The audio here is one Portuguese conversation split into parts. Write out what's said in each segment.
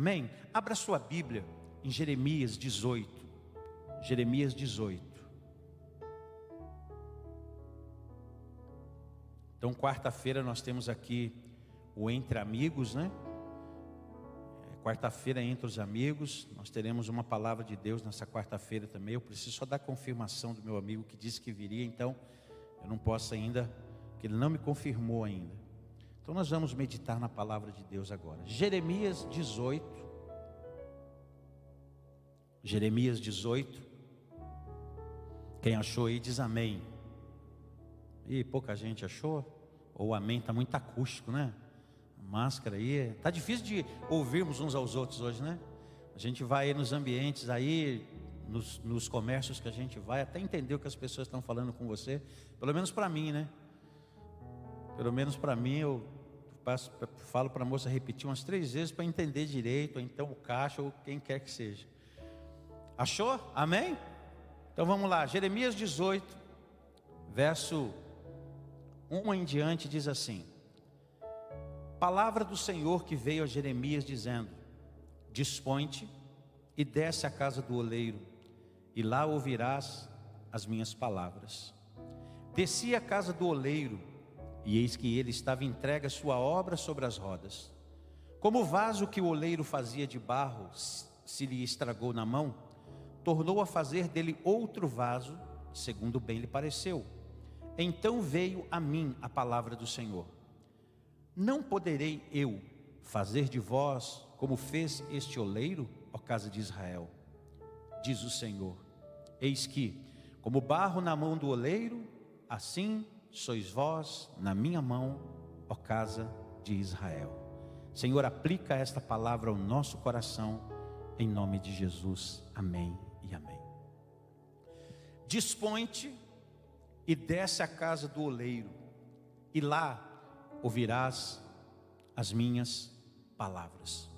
Amém? Abra sua Bíblia em Jeremias 18. Jeremias 18. Então, quarta-feira nós temos aqui o Entre Amigos, né? Quarta-feira entre os amigos, nós teremos uma palavra de Deus nessa quarta-feira também. Eu preciso só dar confirmação do meu amigo que disse que viria, então eu não posso ainda, porque ele não me confirmou ainda. Então nós vamos meditar na palavra de Deus agora. Jeremias 18. Jeremias 18. Quem achou aí diz amém. E pouca gente achou? Ou amém, está muito acústico, né? Máscara aí, tá difícil de ouvirmos uns aos outros hoje, né? A gente vai aí nos ambientes aí, nos comércios que a gente vai, até entender o que as pessoas estão falando com você, pelo menos para mim, né? Pelo menos para mim, eu falo para a moça repetir umas 3 vezes para entender direito, ou então o caixa, ou quem quer que seja. Achou? Amém? Então vamos lá, Jeremias 18, verso 1 em diante diz assim: palavra do Senhor que veio a Jeremias dizendo: dispõe-te e desce à casa do oleiro, e lá ouvirás as minhas palavras. Desci à casa do oleiro, e eis que ele estava entregue a sua obra sobre as rodas. Como o vaso que o oleiro fazia de barro se lhe estragou na mão, tornou a fazer dele outro vaso, segundo bem lhe pareceu. Então veio a mim a palavra do Senhor: não poderei eu fazer de vós como fez este oleiro, ó casa de Israel? Diz o Senhor: eis que, como barro na mão do oleiro, assim sois vós na minha mão, ó casa de Israel. Senhor, aplica esta palavra ao nosso coração, em nome de Jesus. Amém e amém. Dispõe-te e desce à casa do oleiro, e lá ouvirás as minhas palavras.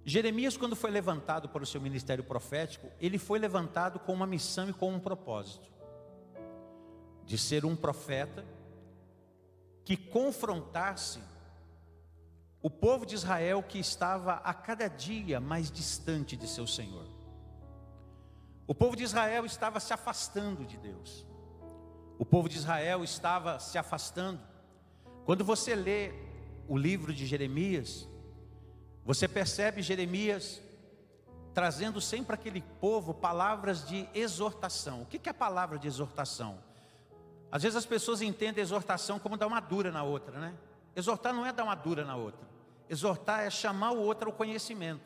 Jeremias, quando foi levantado para o seu ministério profético, ele foi levantado com uma missão e com um propósito, de ser um profeta que confrontasse o povo de Israel, que estava a cada dia mais distante de seu Senhor. O povo de Israel estava se afastando de Deus. O povo de Israel estava se afastando. Quando você lê o livro de Jeremias, você percebe Jeremias trazendo sempre para aquele povo palavras de exortação. O que é a palavra de exortação? Às vezes as pessoas entendem exortação como dar uma dura na outra, né? Exortar não é dar uma dura na outra. Exortar é chamar o outro ao conhecimento.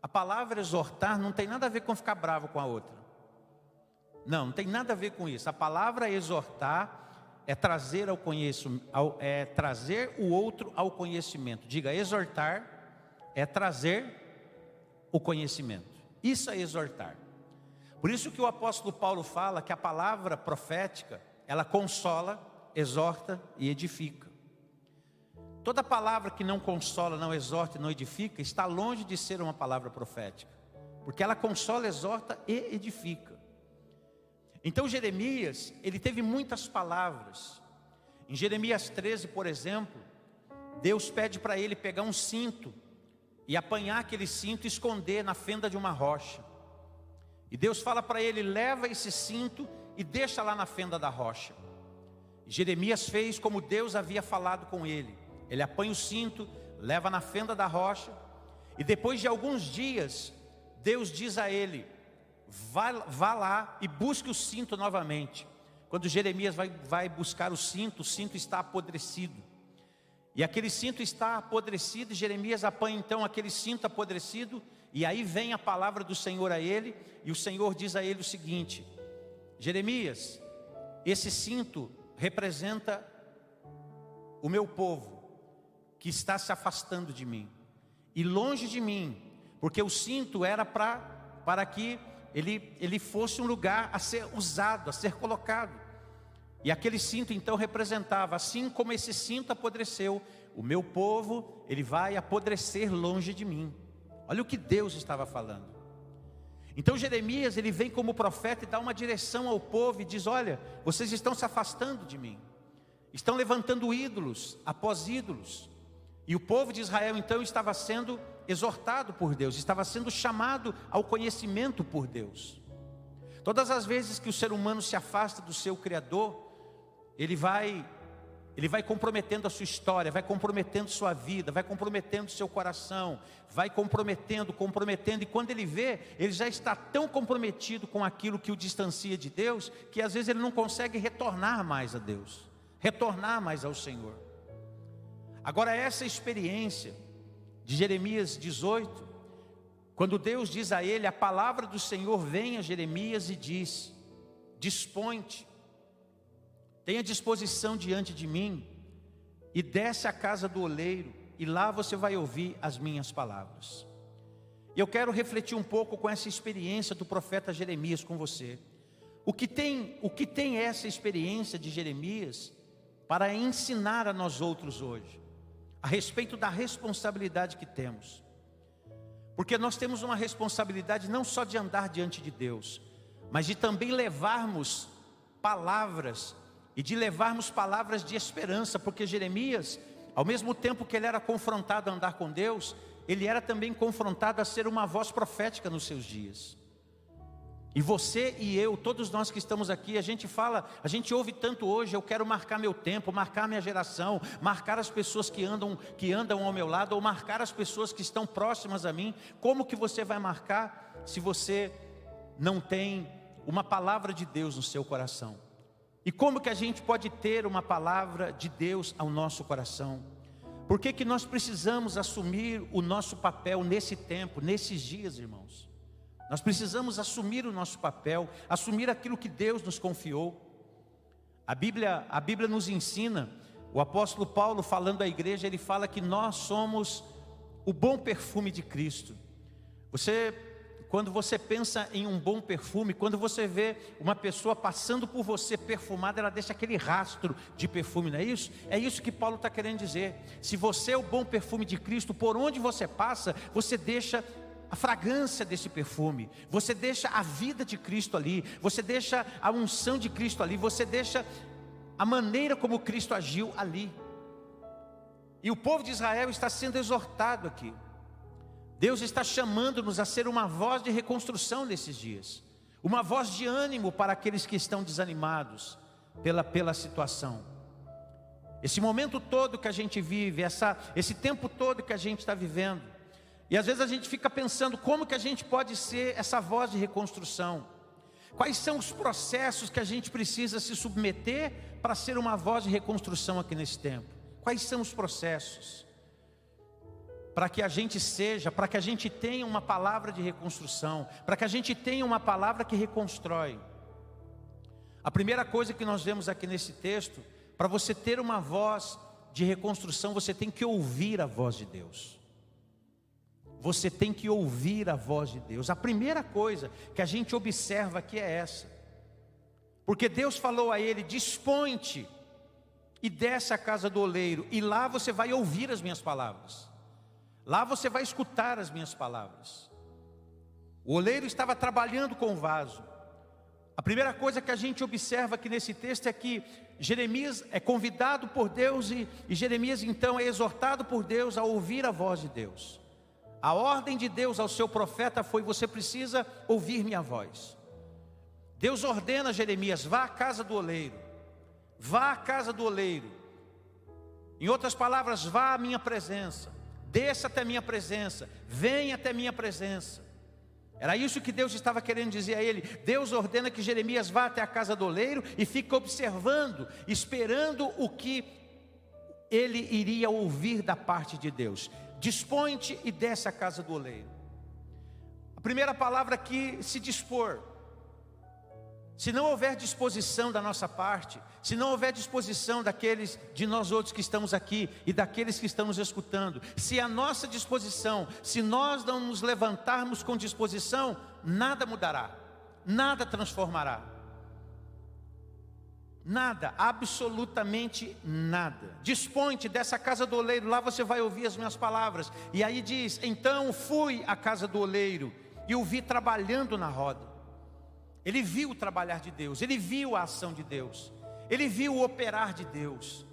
A palavra exortar não tem nada a ver com ficar bravo com a outra. Não tem nada a ver com isso. A palavra exortar é trazer ao conhecimento, é trazer o outro ao conhecimento. Diga, exortar é trazer o conhecimento. Isso é exortar. Por isso que o apóstolo Paulo fala que a palavra profética, ela consola, exorta e edifica. Toda palavra que não consola, não exorta e não edifica, está longe de ser uma palavra profética, porque ela consola, exorta e edifica. Então Jeremias, ele teve muitas palavras. Em Jeremias 13, por exemplo, Deus pede para ele pegar um cinto e apanhar aquele cinto e esconder na fenda de uma rocha. E Deus fala para ele: leva esse cinto e deixa lá na fenda da rocha. E Jeremias fez como Deus havia falado com ele. Ele apanha o cinto, leva na fenda da rocha, e depois de alguns dias, Deus diz a ele: vá lá e busque o cinto novamente. Quando Jeremias vai buscar o cinto está apodrecido. E aquele cinto está apodrecido, e Jeremias apanha então aquele cinto apodrecido, e aí vem a palavra do Senhor a ele, e o Senhor diz a ele o seguinte: Jeremias, esse cinto representa o meu povo, que está se afastando de mim, e longe de mim, porque o cinto era para que ele fosse um lugar a ser usado, a ser colocado. E aquele cinto então representava, assim como esse cinto apodreceu, o meu povo, ele vai apodrecer longe de mim. Olha o que Deus estava falando. Então Jeremias, ele vem como profeta e dá uma direção ao povo e diz: olha, vocês estão se afastando de mim, estão levantando ídolos após ídolos. E o povo de Israel então estava sendo exortado por Deus, estava sendo chamado ao conhecimento por Deus. Todas as vezes que o ser humano se afasta do seu Criador, ele vai comprometendo a sua história, vai comprometendo sua vida, vai comprometendo seu coração, vai comprometendo, e quando ele vê, ele já está tão comprometido com aquilo que o distancia de Deus, que às vezes ele não consegue retornar mais a Deus, retornar mais ao Senhor. Agora, essa experiência de Jeremias 18, quando Deus diz a ele, a palavra do Senhor vem a Jeremias e diz: dispõe-te, tenha disposição diante de mim, e desce à casa do oleiro, e lá você vai ouvir as minhas palavras. E eu quero refletir um pouco com essa experiência do profeta Jeremias com você. O que tem essa experiência de Jeremias para ensinar a nós outros hoje, a respeito da responsabilidade que temos? Porque nós temos uma responsabilidade não só de andar diante de Deus, mas de também levarmos palavras, e de levarmos palavras de esperança, porque Jeremias, ao mesmo tempo que ele era confrontado a andar com Deus, ele era também confrontado a ser uma voz profética nos seus dias. E você e eu, todos nós que estamos aqui, a gente ouve tanto hoje: eu quero marcar meu tempo, marcar minha geração, marcar as pessoas que andam ao meu lado, ou marcar as pessoas que estão próximas a mim. Como que você vai marcar se você não tem uma palavra de Deus no seu coração? E como que a gente pode ter uma palavra de Deus ao nosso coração? Por que nós precisamos assumir o nosso papel nesse tempo, nesses dias, irmãos? Nós precisamos assumir o nosso papel, assumir aquilo que Deus nos confiou. A Bíblia nos ensina, o apóstolo Paulo, falando à igreja, ele fala que nós somos o bom perfume de Cristo. Quando você pensa em um bom perfume, quando você vê uma pessoa passando por você perfumada, ela deixa aquele rastro de perfume, não é isso? É isso que Paulo está querendo dizer. Se você é o bom perfume de Cristo, por onde você passa, você deixa a fragrância desse perfume, você deixa a vida de Cristo ali, você deixa a unção de Cristo ali, você deixa a maneira como Cristo agiu ali. E o povo de Israel está sendo exortado aqui. Deus está chamando-nos a ser uma voz de reconstrução nesses dias, uma voz de ânimo para aqueles que estão desanimados pela situação. Esse momento todo que a gente vive, esse tempo todo que a gente está vivendo, e às vezes a gente fica pensando como que a gente pode ser essa voz de reconstrução. Quais são os processos que a gente precisa se submeter para ser uma voz de reconstrução aqui nesse tempo? Quais são os processos? Para que a gente tenha uma palavra de reconstrução, para que a gente tenha uma palavra que reconstrói. A primeira coisa que nós vemos aqui nesse texto, para você ter uma voz de reconstrução, você tem que ouvir a voz de Deus. Você tem que ouvir a voz de Deus. A primeira coisa que a gente observa aqui é essa. Porque Deus falou a ele: dispõe-te e desce à casa do oleiro, e lá você vai ouvir as minhas palavras. Lá você vai escutar as minhas palavras. O oleiro estava trabalhando com o vaso. A primeira coisa que a gente observa aqui nesse texto é que Jeremias é convidado por Deus e Jeremias então é exortado por Deus a ouvir a voz de Deus. A ordem de Deus ao seu profeta foi: você precisa ouvir minha voz. Deus ordena a Jeremias: vá à casa do oleiro. Vá à casa do oleiro. Em outras palavras, vá à minha presença. Desça até minha presença, venha até minha presença. Era isso que Deus estava querendo dizer a ele. Deus ordena que Jeremias vá até a casa do oleiro e fique observando, esperando o que ele iria ouvir da parte de Deus. Dispõe-te e desce à casa do oleiro. A primeira palavra aqui: se dispor. Se não houver disposição da nossa parte, se não houver disposição daqueles de nós outros que estamos aqui e daqueles que estão nos escutando, se a nossa disposição, se nós não nos levantarmos com disposição, nada mudará, nada transformará. Nada, absolutamente nada. Dispõe-te dessa casa do oleiro, lá você vai ouvir as minhas palavras. E aí diz: então fui à casa do oleiro e o vi trabalhando na roda. Ele viu o trabalhar de Deus, ele viu a ação de Deus, ele viu o operar de Deus,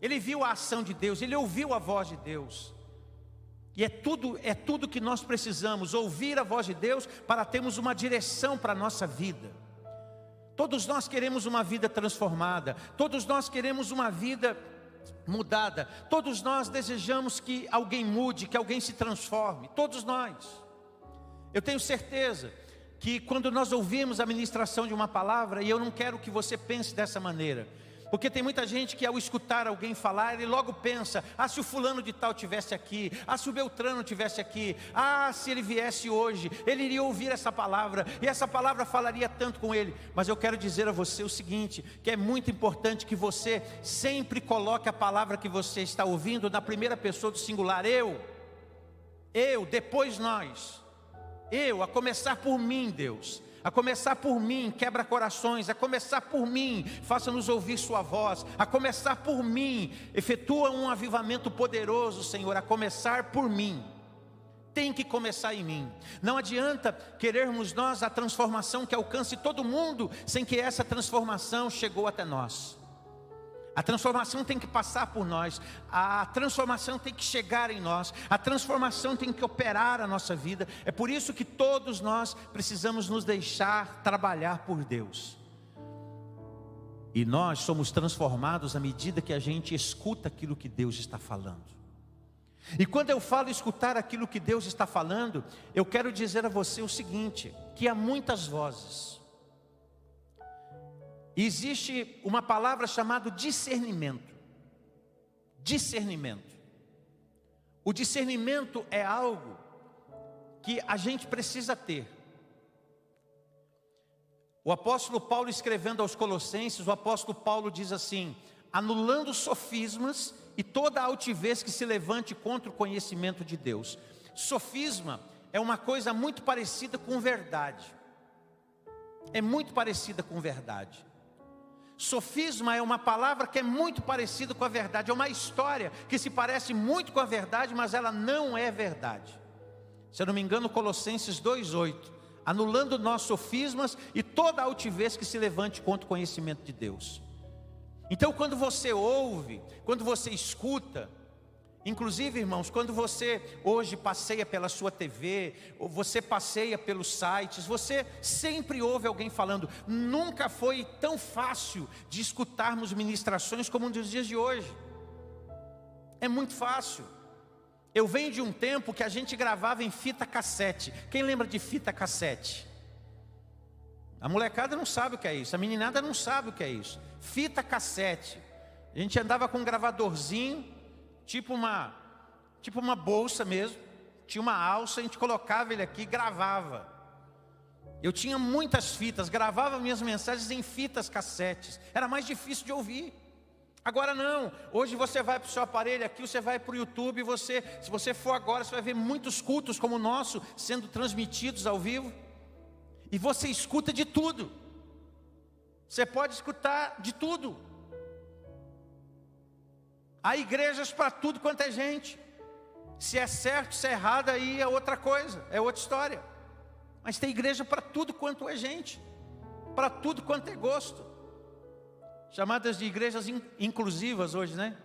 ele viu a ação de Deus, ele ouviu a voz de Deus. E é tudo que nós precisamos, ouvir a voz de Deus para termos uma direção para a nossa vida. Todos nós queremos uma vida transformada, todos nós queremos uma vida mudada, todos nós desejamos que alguém mude, que alguém se transforme, todos nós. Eu tenho certeza que quando nós ouvimos a ministração de uma palavra, e eu não quero que você pense dessa maneira, porque tem muita gente que ao escutar alguém falar, ele logo pensa: ah, se o fulano de tal tivesse aqui, ah, se o Beltrano tivesse aqui, ah, se ele viesse hoje, ele iria ouvir essa palavra, e essa palavra falaria tanto com ele. Mas eu quero dizer a você o seguinte, que é muito importante que você sempre coloque a palavra que você está ouvindo na primeira pessoa do singular. Eu, depois nós, a começar por mim, Deus. A começar por mim, quebra corações. A começar por mim, faça-nos ouvir sua voz. A começar por mim, efetua um avivamento poderoso, Senhor. A começar por mim, tem que começar em mim. Não adianta querermos nós a transformação que alcance todo mundo, sem que essa transformação chegou até nós. A transformação tem que passar por nós, a transformação tem que chegar em nós, a transformação tem que operar a nossa vida. É por isso que todos nós precisamos nos deixar trabalhar por Deus. E nós somos transformados à medida que a gente escuta aquilo que Deus está falando. E quando eu falo escutar aquilo que Deus está falando, eu quero dizer a você o seguinte, que há muitas vozes. Existe uma palavra chamada discernimento. Discernimento. O discernimento é algo que a gente precisa ter. O apóstolo Paulo, escrevendo aos Colossenses, o apóstolo Paulo diz assim: anulando sofismas e toda altivez que se levante contra o conhecimento de Deus. Sofisma é uma coisa muito parecida com verdade. É muito parecida com verdade. Sofisma é uma palavra que é muito parecida com a verdade. É uma história que se parece muito com a verdade, mas ela não é verdade. Se eu não me engano, Colossenses 2:8. Anulando nós sofismas e toda altivez que se levante contra o conhecimento de Deus. Então, quando você ouve, quando você escuta, inclusive, irmãos, quando você hoje passeia pela sua TV, ou você passeia pelos sites, você sempre ouve alguém falando. Nunca foi tão fácil de escutarmos ministrações como nos dias de hoje. É muito fácil. Eu venho de um tempo que a gente gravava em fita cassete. Quem lembra de fita cassete? A molecada não sabe o que é isso, a meninada não sabe o que é isso. Fita cassete. A gente andava com um gravadorzinho, tipo uma bolsa mesmo, tinha uma alça, a gente colocava ele aqui e gravava. Eu tinha muitas fitas, gravava minhas mensagens em fitas cassetes, era mais difícil de ouvir. Agora não, hoje você vai para o seu aparelho aqui, você vai para o YouTube, se você for agora, você vai ver muitos cultos como o nosso, sendo transmitidos ao vivo, e você escuta de tudo, você pode escutar de tudo. Há igrejas para tudo quanto é gente. Se é certo, se é errado, aí é outra coisa, é outra história. Mas tem igreja para tudo quanto é gente, para tudo quanto é gosto. Chamadas de igrejas inclusivas hoje, né?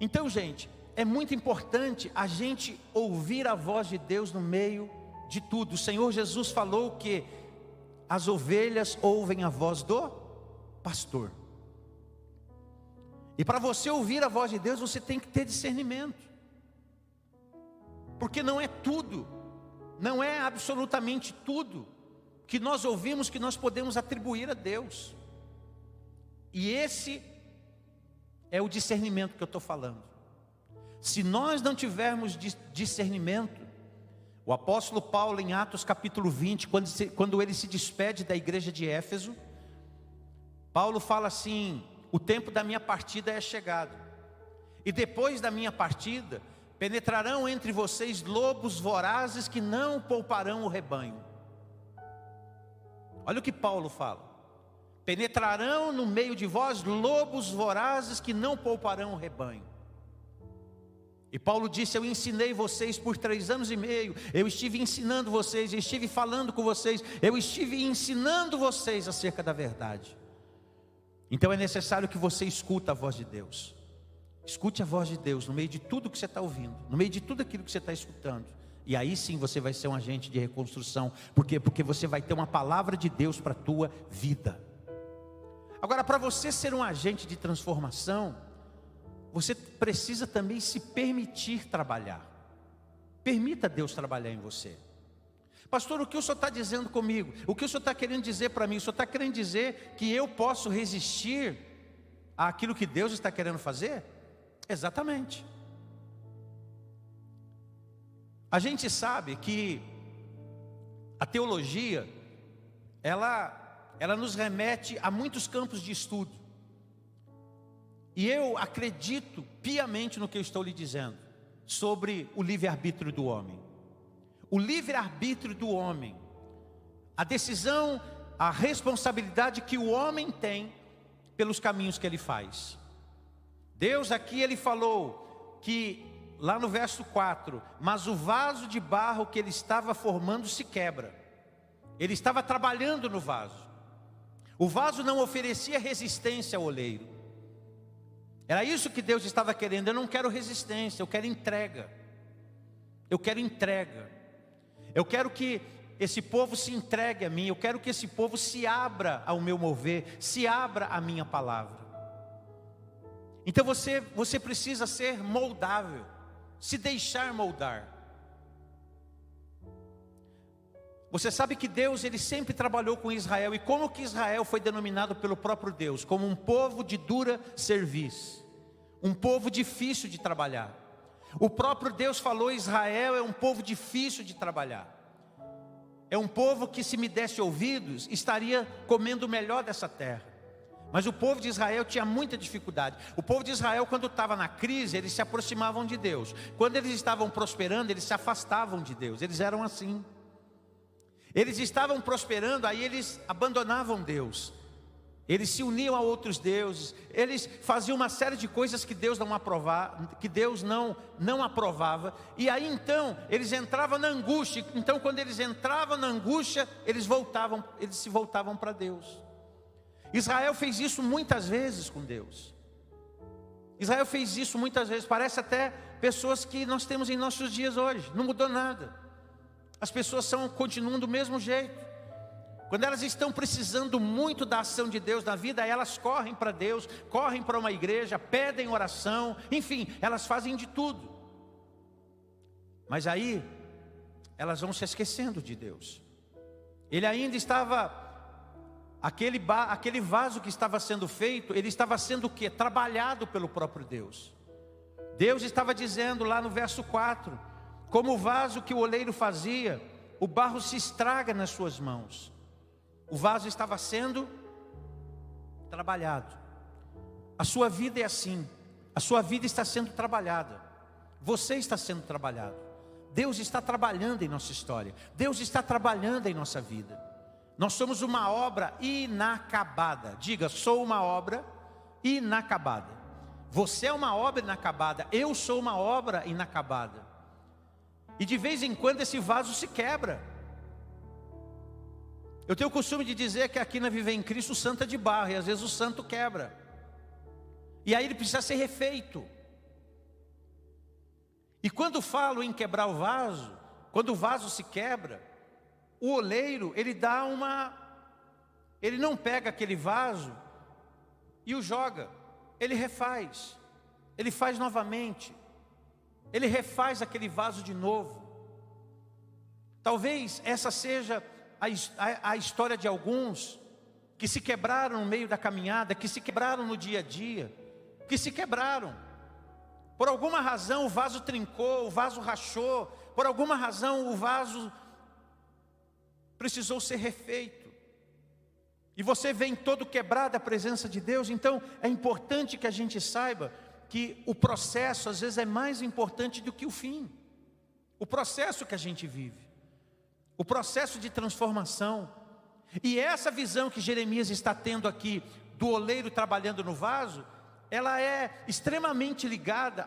Então, gente, é muito importante a gente ouvir a voz de Deus no meio de tudo. O Senhor Jesus falou que as ovelhas ouvem a voz do pastor. E para você ouvir a voz de Deus, você tem que ter discernimento. Porque não é tudo, não é absolutamente tudo que nós ouvimos que nós podemos atribuir a Deus. E esse é o discernimento que eu estou falando. Se nós não tivermos discernimento, o apóstolo Paulo em Atos capítulo 20, quando ele se despede da igreja de Éfeso, Paulo fala assim: o tempo da minha partida é chegado, e depois da minha partida, penetrarão entre vocês lobos vorazes que não pouparão o rebanho. Olha o que Paulo fala: penetrarão no meio de vós lobos vorazes que não pouparão o rebanho. E Paulo disse: eu ensinei vocês por 3 anos e meio, eu estive ensinando vocês, eu estive falando com vocês, eu estive ensinando vocês acerca da verdade. Então é necessário que você escuta a voz de Deus. Escute a voz de Deus no meio de tudo que você está ouvindo, no meio de tudo aquilo que você está escutando. E aí sim você vai ser um agente de reconstrução. Por quê? Porque você vai ter uma palavra de Deus para a tua vida. Agora, para você ser um agente de transformação, você precisa também se permitir trabalhar. Permita Deus trabalhar em você. Pastor, o que o senhor está dizendo comigo? O que o senhor está querendo dizer para mim? O senhor está querendo dizer que eu posso resistir àquilo que Deus está querendo fazer? Exatamente. A gente sabe que a teologia, ela nos remete a muitos campos de estudo. E eu acredito piamente no que eu estou lhe dizendo sobre o livre-arbítrio do homem. O livre-arbítrio do homem, a decisão, a responsabilidade que o homem tem pelos caminhos que ele faz. Deus aqui, ele falou que, lá no verso 4, mas o vaso de barro que ele estava formando se quebra. Ele estava trabalhando no vaso. O vaso não oferecia resistência ao oleiro. Era isso que Deus estava querendo. Eu não quero resistência, eu quero entrega. Eu quero entrega. Eu quero que esse povo se entregue a mim. Eu quero que esse povo se abra ao meu mover, se abra à minha palavra. Então você precisa ser moldável, se deixar moldar. Você sabe que Deus, ele sempre trabalhou com Israel. E como que Israel foi denominado pelo próprio Deus? Como um povo de dura cerviz, um povo difícil de trabalhar. O próprio Deus falou: Israel é um povo difícil de trabalhar. É um povo que, se me desse ouvidos, estaria comendo o melhor dessa terra. Mas o povo de Israel tinha muita dificuldade. O povo de Israel, quando estava na crise, eles se aproximavam de Deus. Quando eles estavam prosperando, eles se afastavam de Deus. Eles eram assim. Eles estavam prosperando, aí eles abandonavam Deus. Eles se uniam a outros deuses. Eles faziam uma série de coisas que Deus não aprovava. E aí então, eles entravam na angústia. Então, quando eles entravam na angústia, eles se voltavam para Deus. Israel fez isso muitas vezes com Deus. Israel fez isso muitas vezes. Parece até pessoas que nós temos em nossos dias hoje. Não mudou nada. As pessoas continuam do mesmo jeito. Quando elas estão precisando muito da ação de Deus na vida, elas correm para Deus, correm para uma igreja, pedem oração, enfim, elas fazem de tudo. Mas aí, elas vão se esquecendo de Deus. Ele ainda estava, aquele vaso que estava sendo feito, ele estava sendo o quê? Trabalhado pelo próprio Deus. Deus estava dizendo lá no verso 4, como o vaso que o oleiro fazia, o barro se estraga nas suas mãos. O vaso estava sendo trabalhado. A sua vida é assim. A sua vida está sendo trabalhada. Você está sendo trabalhado. Deus está trabalhando em nossa história. Deus está trabalhando em nossa vida. Nós somos uma obra inacabada. Diga, sou uma obra inacabada. Você é uma obra inacabada. Eu sou uma obra inacabada. E de vez em quando esse vaso se quebra. Eu tenho o costume de dizer que aqui na Viver em Cristo o santo é de barro, e às vezes o santo quebra. E aí ele precisa ser refeito. E quando falo em quebrar o vaso, quando o vaso se quebra, o oleiro, ele não pega aquele vaso e o joga. Ele refaz. Ele faz novamente. Ele refaz aquele vaso de novo. Talvez essa seja a história de alguns que se quebraram no meio da caminhada, que se quebraram no dia a dia, que se quebraram. Por alguma razão o vaso trincou, o vaso rachou, por alguma razão o vaso precisou ser refeito. E você vem todo quebrado da presença de Deus. Então é importante que a gente saiba que o processo às vezes é mais importante do que o fim. O processo que a gente vive. O processo de transformação. E essa visão que Jeremias está tendo aqui, do oleiro trabalhando no vaso, ela é extremamente ligada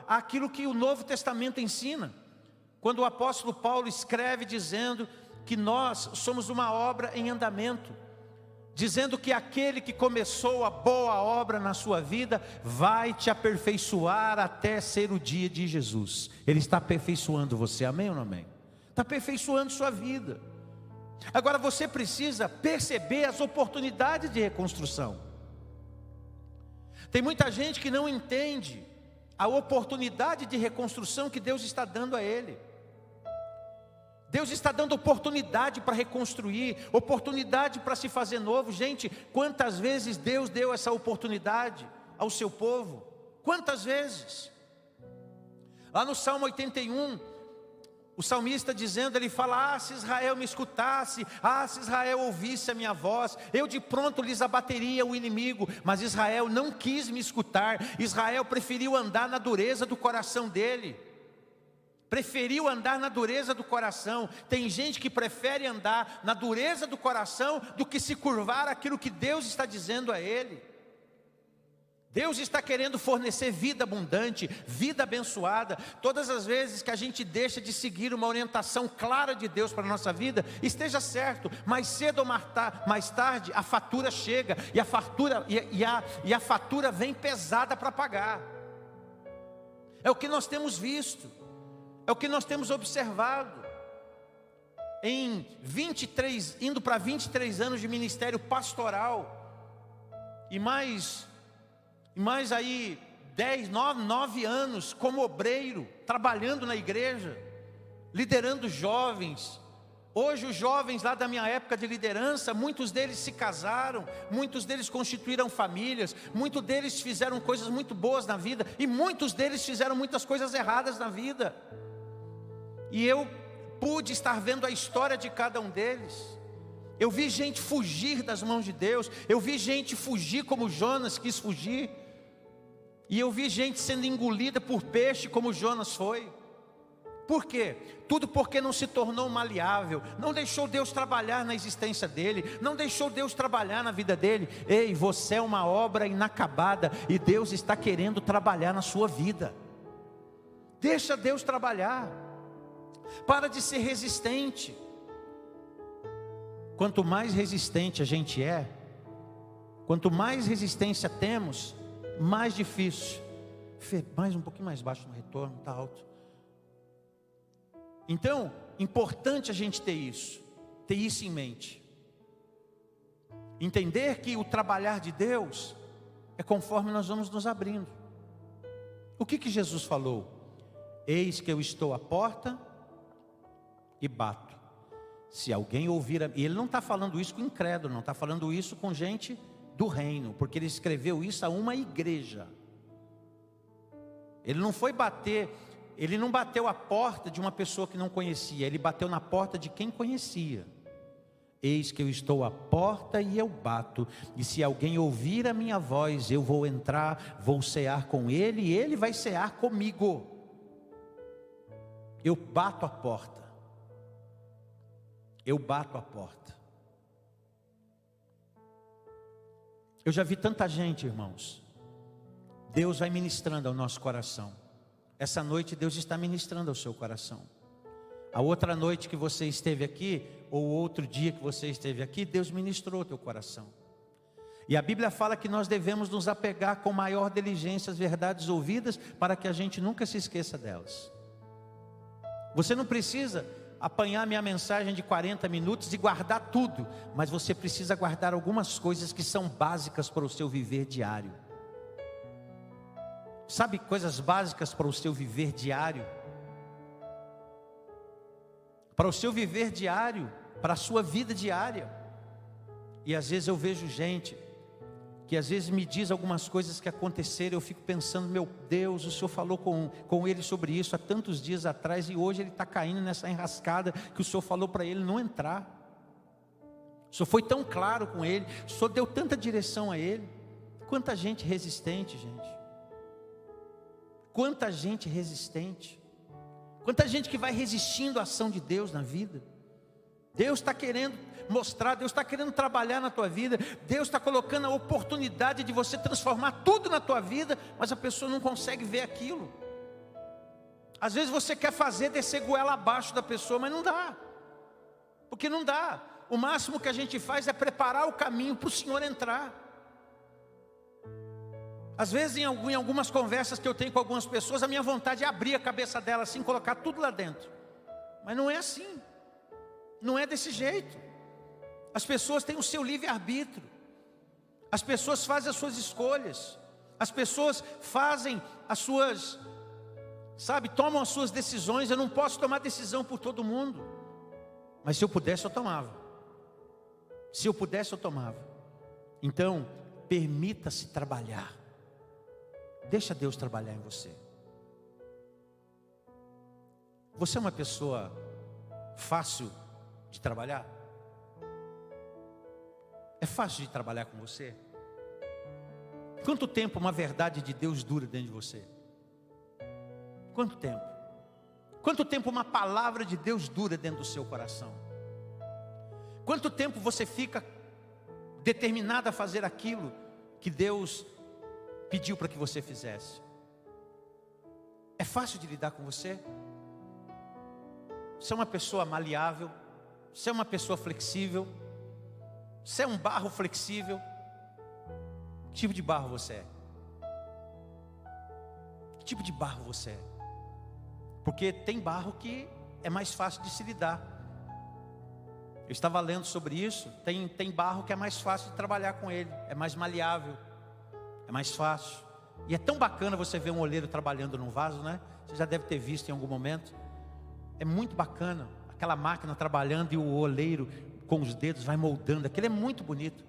àquilo que o Novo Testamento ensina. Quando o apóstolo Paulo escreve dizendo que nós somos uma obra em andamento. dizendo que aquele que começou a boa obra na sua vida vai te aperfeiçoar até ser o dia de Jesus. Ele está aperfeiçoando você, amém ou não amém? Está aperfeiçoando sua vida. Agora você precisa perceber as oportunidades de reconstrução. Tem muita gente que não entende a oportunidade de reconstrução que Deus está dando a ele. Deus está dando oportunidade para reconstruir, oportunidade para se fazer novo. Gente, quantas vezes Deus deu essa oportunidade ao seu povo? Quantas vezes? Lá no Salmo 81, o salmista dizendo, ele fala: se Israel me escutasse, se Israel ouvisse a minha voz, eu de pronto lhes abateria o inimigo. Mas Israel não quis me escutar. Israel preferiu andar na dureza do coração dele. Preferiu andar na dureza do coração. Tem gente que prefere andar na dureza do coração do que se curvar aquilo que Deus está dizendo a ele. Deus está querendo fornecer vida abundante, vida abençoada. Todas as vezes que a gente deixa de seguir uma orientação clara de Deus para a nossa vida, esteja certo, mais cedo ou mais tarde a fatura chega, e a fatura vem pesada para pagar. É o que nós temos visto, é o que nós temos observado. Em 23, indo para 23 anos de ministério pastoral, e mais aí 9 anos como obreiro, trabalhando na igreja, liderando jovens. Hoje os jovens lá da minha época de liderança, muitos deles se casaram, muitos deles constituíram famílias, muitos deles fizeram coisas muito boas na vida, e muitos deles fizeram muitas coisas erradas na vida. E eu pude estar vendo a história de cada um deles. Eu vi gente fugir das mãos de Deus, eu vi gente fugir como Jonas quis fugir, e eu vi gente sendo engolida por peixe como Jonas foi. Por quê? Tudo porque não se tornou maleável, não deixou Deus trabalhar na existência dele, não deixou Deus trabalhar na vida dele. Ei, você é uma obra inacabada, e Deus está querendo trabalhar na sua vida. Deixa Deus trabalhar. Para de ser resistente. Quanto mais resistente a gente é, quanto mais resistência temos, mais difícil. Fê, mais um pouquinho mais baixo no retorno, está alto. Então, importante a gente ter isso em mente. Entender que o trabalhar de Deus é conforme nós vamos nos abrindo. O que Jesus falou? Eis que eu estou à porta e bato. Se alguém ouvir, e ele não está falando isso com incrédulo, não está falando isso com gente do reino, porque ele escreveu isso a uma igreja. Ele não foi bater, ele não bateu a porta de uma pessoa que não conhecia, ele bateu na porta de quem conhecia. Eis que eu estou à porta e eu bato, e se alguém ouvir a minha voz, eu vou entrar, vou cear com ele, e ele vai cear comigo. Eu bato a porta. Eu bato a porta. Eu já vi tanta gente, irmãos. Deus vai ministrando ao nosso coração. Essa noite Deus está ministrando ao seu coração. A outra noite que você esteve aqui, ou outro dia que você esteve aqui, Deus ministrou ao teu coração. E a Bíblia fala que nós devemos nos apegar com maior diligência às verdades ouvidas, para que a gente nunca se esqueça delas. Você não precisa apanhar minha mensagem de 40 minutos e guardar tudo, mas você precisa guardar algumas coisas que são básicas para o seu viver diário. Sabe, coisas básicas para o seu viver diário? Para o seu viver diário, para a sua vida diária. E às vezes eu vejo gente que às vezes me diz algumas coisas que aconteceram, eu fico pensando, meu Deus, o Senhor falou com ele sobre isso há tantos dias atrás, e hoje ele está caindo nessa enrascada que o Senhor falou para ele não entrar. O Senhor foi tão claro com ele, o Senhor deu tanta direção a ele. Quanta gente resistente, gente. Quanta gente resistente. Quanta gente que vai resistindo à ação de Deus na vida. Deus está querendo mostrar, Deus está querendo trabalhar na tua vida, Deus está colocando a oportunidade de você transformar tudo na tua vida, mas a pessoa não consegue ver aquilo. Às vezes você quer fazer descer goela abaixo da pessoa, mas não dá, porque não dá. o máximo que a gente faz é preparar o caminho para o Senhor entrar. Às vezes, em algumas conversas que eu tenho com algumas pessoas, a minha vontade é abrir a cabeça delas assim, colocar tudo lá dentro. Mas não é assim. Não é desse jeito. As pessoas têm o seu livre-arbítrio. As pessoas fazem as suas escolhas. As pessoas fazem as suas, tomam as suas decisões. Eu não posso tomar decisão por todo mundo. Mas se eu pudesse, eu tomava. Se eu pudesse, eu tomava. Então, permita-se trabalhar. Deixa Deus trabalhar em você. Você é uma pessoa fácil de trabalhar? É fácil de trabalhar com você? Quanto tempo uma verdade de Deus dura dentro de você? Quanto tempo? Quanto tempo uma palavra de Deus dura dentro do seu coração? Quanto tempo você fica determinado a fazer aquilo que Deus pediu para que você fizesse? É fácil de lidar com você? Você é uma pessoa maleável? Você é uma pessoa flexível? Você é um barro flexível? Que tipo de barro você é? Que tipo de barro você é? Porque tem barro que é mais fácil de se lidar. Eu estava lendo sobre isso. Tem barro que é mais fácil de trabalhar com ele. É mais maleável. É mais fácil. E é tão bacana você ver um oleiro trabalhando num vaso, né? Você já deve ter visto em algum momento. É muito bacana. Aquela máquina trabalhando e o oleiro com os dedos vai moldando. Aquilo é muito bonito.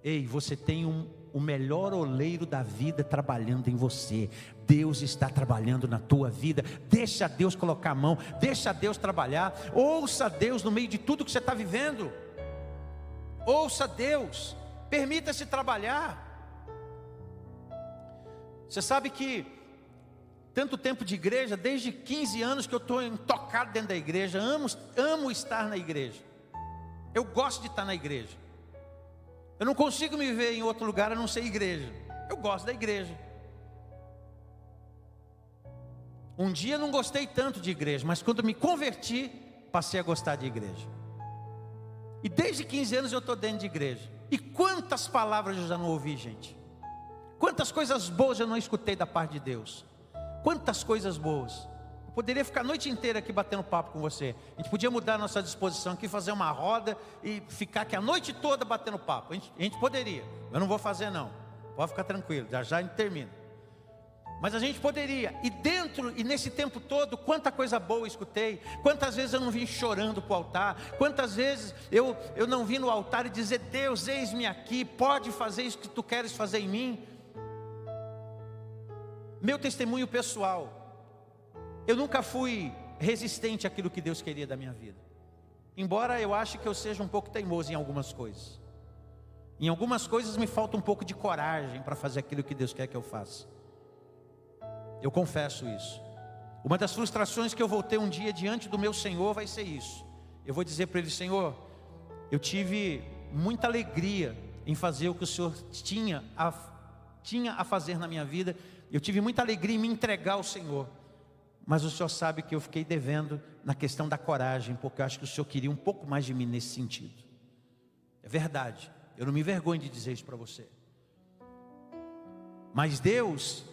Ei, você tem o melhor oleiro da vida trabalhando em você. Deus está trabalhando na tua vida. Deixa Deus colocar a mão. Deixa Deus trabalhar. Ouça Deus no meio de tudo que você está vivendo. Ouça Deus. Permita-se trabalhar. Você sabe que tanto tempo de igreja, desde 15 anos que eu estou intocado dentro da igreja. Amo estar na igreja. Eu gosto de estar na igreja. Eu não consigo me ver em outro lugar a não ser igreja. Eu gosto da igreja. Um dia eu não gostei tanto de igreja, mas quando me converti, passei a gostar de igreja. E desde 15 anos eu estou dentro de igreja. E quantas palavras eu já não ouvi, gente? Quantas coisas boas eu não escutei da parte de Deus? Quantas coisas boas? Eu poderia ficar a noite inteira aqui batendo papo com você. A gente podia mudar a nossa disposição aqui, fazer uma roda e ficar aqui a noite toda batendo papo. A gente poderia. Eu não vou fazer não. Pode ficar tranquilo, já a gente termina. Mas a gente poderia. E nesse tempo todo, quanta coisa boa eu escutei. Quantas vezes eu não vim chorando para o altar. Quantas vezes eu não vim no altar e dizer: Deus, eis-me aqui, pode fazer isso que tu queres fazer em mim. Meu testemunho pessoal. Eu nunca fui resistente àquilo que Deus queria da minha vida. Embora eu ache que eu seja um pouco teimoso em algumas coisas. Em algumas coisas me falta um pouco de coragem para fazer aquilo que Deus quer que eu faça. Eu confesso isso. Uma das frustrações que eu vou ter um dia diante do meu Senhor vai ser isso. Eu vou dizer para Ele: Senhor, eu tive muita alegria em fazer o que o Senhor tinha a fazer na minha vida. Eu tive muita alegria em me entregar ao Senhor. Mas o Senhor sabe que eu fiquei devendo na questão da coragem, porque eu acho que o Senhor queria um pouco mais de mim nesse sentido. É verdade, eu não me envergonho de dizer isso para você. Mas Deus,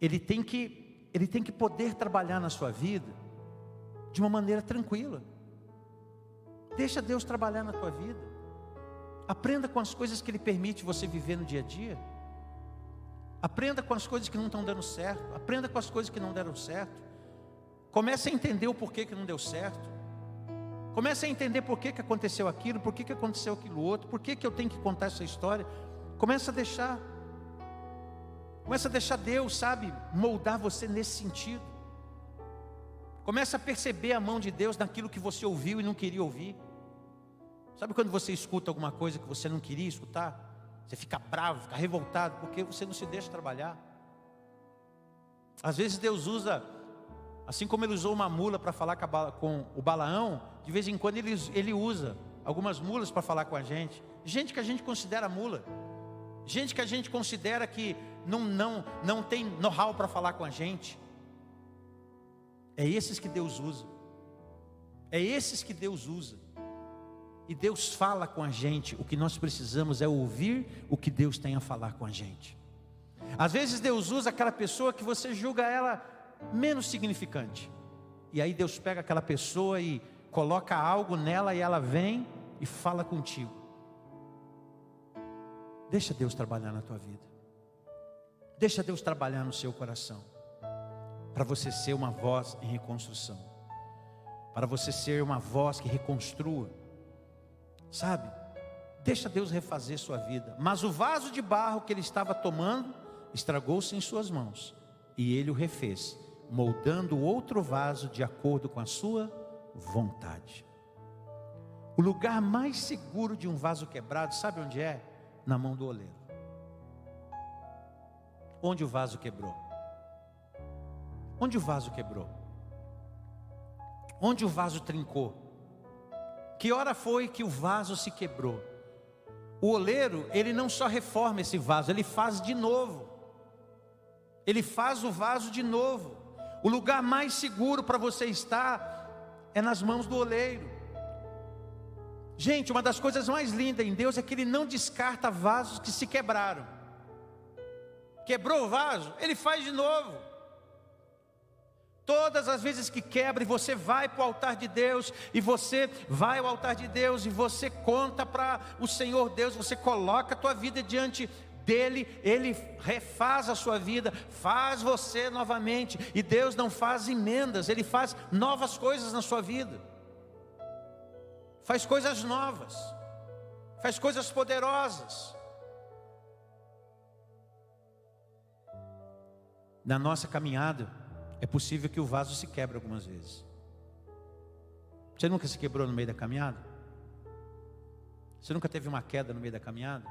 Ele tem que poder trabalhar na sua vida de uma maneira tranquila. Deixa Deus trabalhar na tua vida. Aprenda com as coisas que Ele permite você viver no dia a dia. Aprenda com as coisas que não estão dando certo. Aprenda com as coisas que não deram certo. Comece a entender o porquê que não deu certo. Comece a entender por que aconteceu aquilo, por que aconteceu aquilo outro, por que eu tenho que contar essa história. Comece a deixar Deus, moldar você nesse sentido. Comece a perceber a mão de Deus naquilo que você ouviu e não queria ouvir. Sabe quando você escuta alguma coisa que você não queria escutar? Você fica bravo, fica revoltado, porque você não se deixa trabalhar. Às vezes Deus usa, assim como Ele usou uma mula para falar com o Balaão, de vez em quando ele usa algumas mulas para falar com a gente. Gente que a gente considera mula. Gente que a gente considera que não tem know-how para falar com a gente. É esses que Deus usa. É esses que Deus usa. e Deus fala com a gente, o que nós precisamos é ouvir o que Deus tem a falar com a gente. Às vezes Deus usa aquela pessoa que você julga ela menos significante, e aí Deus pega aquela pessoa e coloca algo nela, e ela vem e fala contigo. Deixa Deus trabalhar na tua vida, deixa Deus trabalhar no seu coração, para você ser uma voz em reconstrução, para você ser uma voz que reconstrua, sabe? Deixa Deus refazer sua vida. Mas o vaso de barro que ele estava tomando estragou-se em suas mãos, e ele o refez, moldando outro vaso de acordo com a sua vontade. O lugar mais seguro de um vaso quebrado, sabe onde é? Na mão do oleiro. Onde o vaso quebrou? Onde o vaso quebrou? Onde o vaso trincou? Que hora foi que o vaso se quebrou? O oleiro, ele não só reforma esse vaso, ele faz de novo. Ele faz o vaso de novo. O lugar mais seguro para você estar é nas mãos do oleiro. Gente, uma das coisas mais lindas em Deus é que Ele não descarta vasos que se quebraram. Quebrou o vaso, Ele faz de novo. Todas as vezes que quebra, e você vai para o altar de Deus, e você vai ao altar de Deus, e você conta para o Senhor Deus, você coloca a tua vida diante dEle, Ele refaz a sua vida, faz você novamente. E Deus não faz emendas, Ele faz novas coisas na sua vida. Faz coisas novas, faz coisas poderosas. Na nossa caminhada, é possível que o vaso se quebre algumas vezes. Você nunca se quebrou no meio da caminhada? Você nunca teve uma queda no meio da caminhada?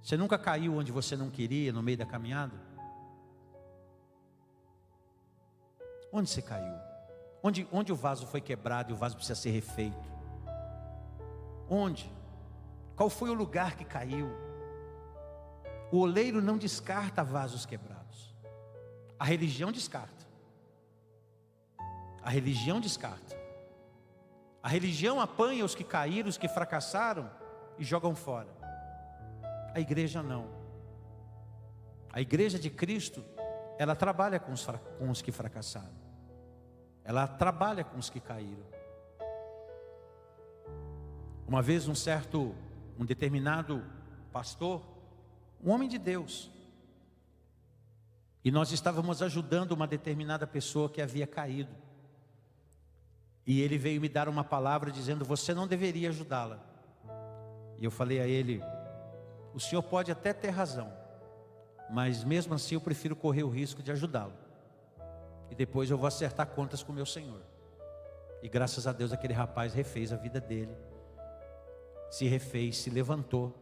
Você nunca caiu onde você não queria no meio da caminhada? Onde você caiu? Onde o vaso foi quebrado e o vaso precisa ser refeito? Onde? Qual foi o lugar que caiu? O oleiro não descarta vasos quebrados. A religião descarta. A religião descarta. A religião apanha os que caíram, os que fracassaram e jogam fora. A igreja não. A igreja de Cristo, ela trabalha com os que fracassaram. Ela trabalha com os que caíram. Uma vez um determinado pastor, um homem de Deus, e nós estávamos ajudando uma determinada pessoa que havia caído, e ele veio me dar uma palavra dizendo: você não deveria ajudá-la. E eu falei a ele: o senhor pode até ter razão, mas mesmo assim eu prefiro correr o risco de ajudá-lo, e depois eu vou acertar contas com o meu Senhor. E graças a Deus aquele rapaz refez a vida dele, se refez, se levantou,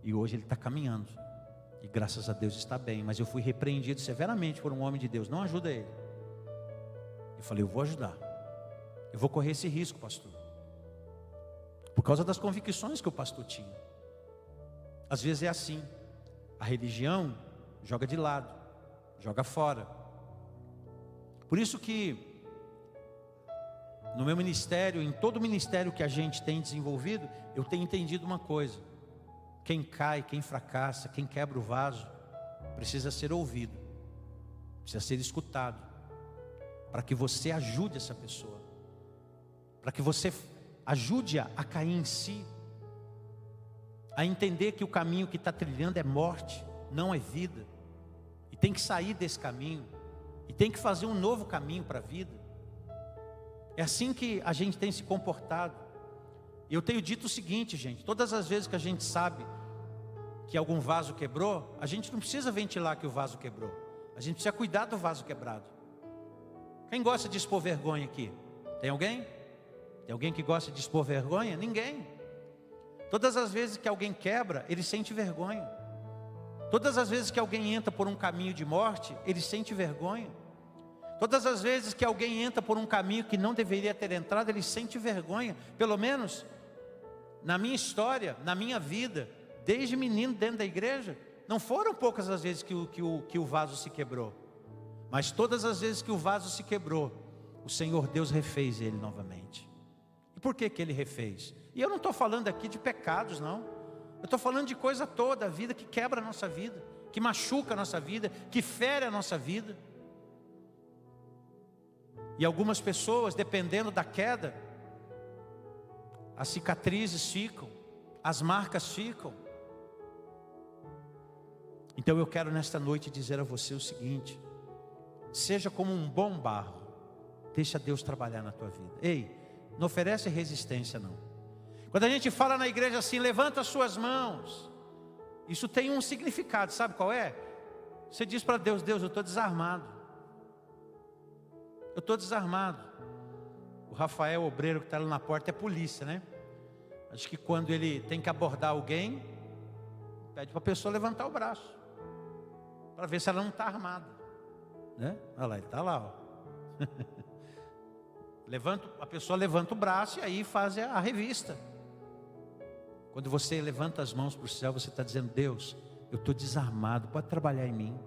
e hoje ele está caminhando, e graças a Deus está bem. Mas eu fui repreendido severamente por um homem de Deus: não ajuda ele. Eu falei: eu vou ajudar, eu vou correr esse risco, pastor, por causa das convicções que o pastor tinha. Às vezes é assim, a religião joga de lado, joga fora. Por isso que no meu ministério, em todo ministério que a gente tem desenvolvido, eu tenho entendido uma coisa: quem cai, quem fracassa, quem quebra o vaso, precisa ser ouvido, precisa ser escutado, para que você ajude essa pessoa, para que você ajude-a a cair em si, a entender que o caminho que está trilhando é morte, não é vida, e tem que sair desse caminho, e tem que fazer um novo caminho para a vida. É assim que a gente tem se comportado. E eu tenho dito o seguinte, gente: todas as vezes que a gente sabe que algum vaso quebrou, a gente não precisa ventilar que o vaso quebrou, a gente precisa cuidar do vaso quebrado. Quem gosta de expor vergonha aqui? Tem alguém? Tem alguém que gosta de expor vergonha? Ninguém. Todas as vezes que alguém quebra, ele sente vergonha. Todas as vezes que alguém entra por um caminho de morte, ele sente vergonha. Todas as vezes que alguém entra por um caminho que não deveria ter entrado, ele sente vergonha. Pelo menos na minha história, na minha vida, desde menino dentro da igreja, não foram poucas as vezes que o vaso se quebrou. Mas todas as vezes que o vaso se quebrou, o Senhor Deus refez ele novamente. E por que que ele refez? E eu não estou falando aqui de pecados, não. Eu estou falando de coisa toda, a vida que quebra a nossa vida, que machuca a nossa vida, que fere a nossa vida. E algumas pessoas, dependendo da queda, as cicatrizes ficam, as marcas ficam. Então eu quero nesta noite dizer a você o seguinte: seja como um bom barro, deixa Deus trabalhar na tua vida. Ei, não oferece resistência não. Quando a gente fala na igreja assim, levanta as suas mãos, isso tem um significado, sabe qual é? Você diz para Deus: Deus, eu estou desarmado. Eu estou desarmado. O Rafael, o obreiro que está ali na porta, é polícia, né? Acho que quando ele tem que abordar alguém, pede para a pessoa levantar o braço, para ver se ela não está armada, né? Olha lá, ele está lá, ó. A pessoa levanta o braço e aí faz a revista. Quando você levanta as mãos para o céu, você está dizendo: Deus, eu estou desarmado, pode trabalhar em mim.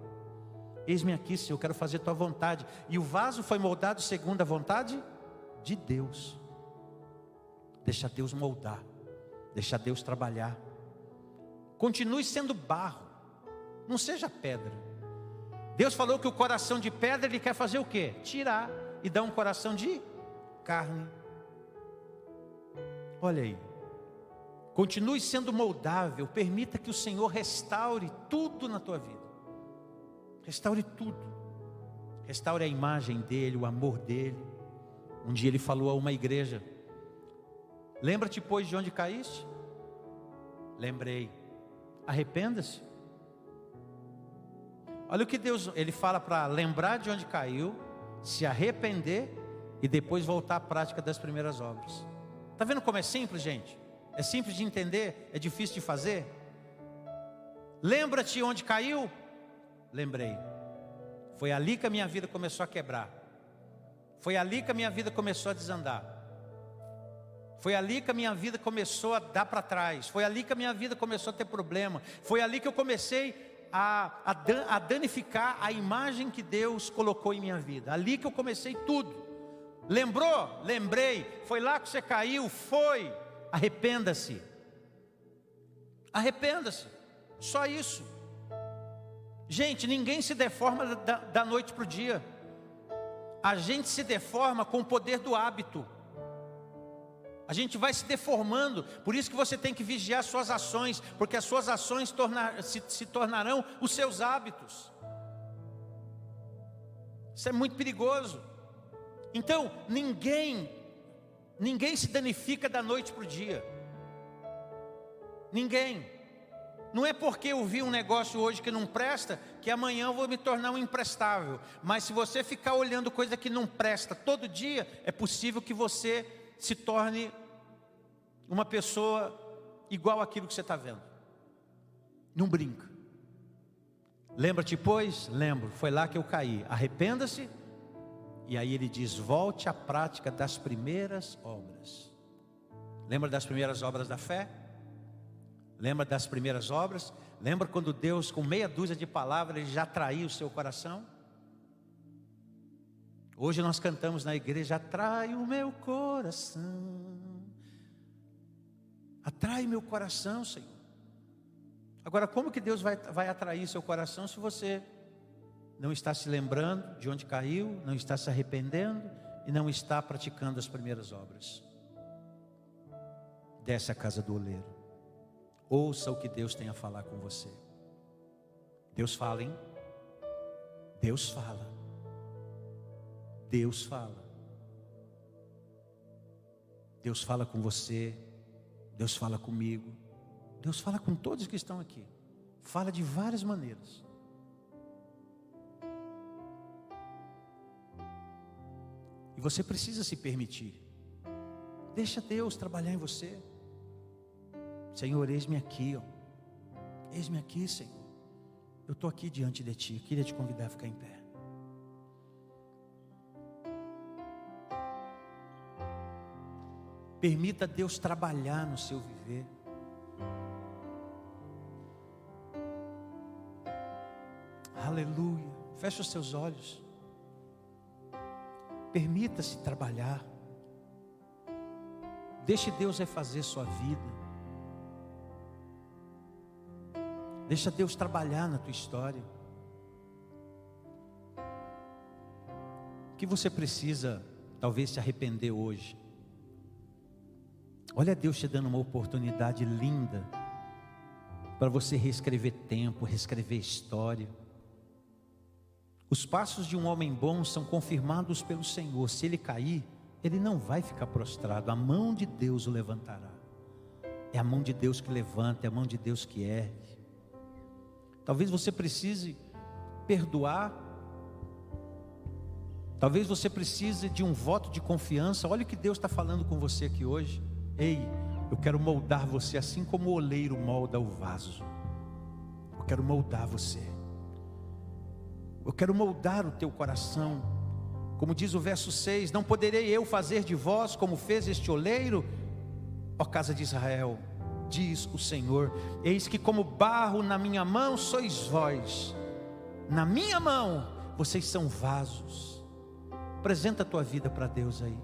Eis-me aqui, Senhor, eu quero fazer tua vontade. E o vaso foi moldado segundo a vontade de Deus. Deixa Deus moldar, deixa Deus trabalhar. Continue sendo barro, não seja pedra. Deus falou que o coração de pedra Ele quer fazer o quê? Tirar e dar um coração de carne. Olha aí, continue sendo moldável. Permita que o Senhor restaure tudo na tua vida. Restaure tudo. Restaure a imagem dEle, o amor dEle. Um dia Ele falou a uma igreja: lembra-te, pois, de onde caíste? Lembrei. Arrependa-se. Olha o que Deus, Ele fala para lembrar de onde caiu, se arrepender e depois voltar à prática das primeiras obras. Está vendo como é simples, gente? É simples de entender, é difícil de fazer. Lembra-te onde caiu? Lembrei. Foi ali que a minha vida começou a quebrar. Foi ali que a minha vida começou a desandar. Foi ali que a minha vida começou a dar para trás. Foi ali que a minha vida começou a ter problema. Foi ali que eu comecei a danificar a imagem que Deus colocou em minha vida. Ali que eu comecei tudo. Lembrou? Lembrei. Foi lá que você caiu? Foi. Arrependa-se. Arrependa-se. Só isso. Gente, ninguém se deforma da noite para o dia. A gente se deforma com o poder do hábito. A gente vai se deformando. Por isso que você tem que vigiar suas ações, porque as suas ações se tornarão os seus hábitos. Isso é muito perigoso. Então, ninguém se danifica da noite para o dia. Ninguém. Não é porque eu vi um negócio hoje que não presta, que amanhã eu vou me tornar um imprestável. Mas se você ficar olhando coisa que não presta todo dia, é possível que você se torne uma pessoa igual àquilo que você está vendo. Não brinca. Lembra-te, pois? Lembro, foi lá que eu caí. Arrependa-se. E aí ele diz: volte à prática das primeiras obras. Lembra das primeiras obras da fé? Lembra das primeiras obras? Lembra quando Deus, com meia dúzia de palavras, Ele já atraiu o seu coração? Hoje nós cantamos na igreja: atrai o meu coração. Atrai meu coração, Senhor. Agora, como que Deus vai atrair seu coração se você não está se lembrando de onde caiu, não está se arrependendo e não está praticando as primeiras obras? Desce à casa do oleiro. Ouça o que Deus tem a falar com você. Deus fala, hein? Deus fala. Deus fala. Deus fala com você. Deus fala comigo. Deus fala com todos que estão aqui. Fala de várias maneiras. E você precisa se permitir. Deixa Deus trabalhar em você. Senhor, eis-me aqui, ó. Eis-me aqui, Senhor. Eu estou aqui diante de Ti. Queria te convidar a ficar em pé. Permita Deus trabalhar no seu viver. Aleluia. Feche os seus olhos. Permita-se trabalhar. Deixe Deus refazer sua vida. Deixa Deus trabalhar na tua história. O que você precisa, talvez, se arrepender hoje? Olha Deus te dando uma oportunidade linda para você reescrever tempo, reescrever história. Os passos de um homem bom são confirmados pelo Senhor. Se ele cair, ele não vai ficar prostrado. A mão de Deus o levantará. É a mão de Deus que levanta, é a mão de Deus que ergue. Talvez você precise perdoar. Talvez você precise de um voto de confiança. Olha o que Deus está falando com você aqui hoje. Ei, eu quero moldar você assim como o oleiro molda o vaso. Eu quero moldar você. Eu quero moldar o teu coração. Como diz o verso 6, não poderei eu fazer de vós como fez este oleiro, ó casa de Israel, diz o Senhor. Eis que como barro na minha mão sois vós. Na minha mão vocês são vasos. Apresenta a tua vida para Deus aí.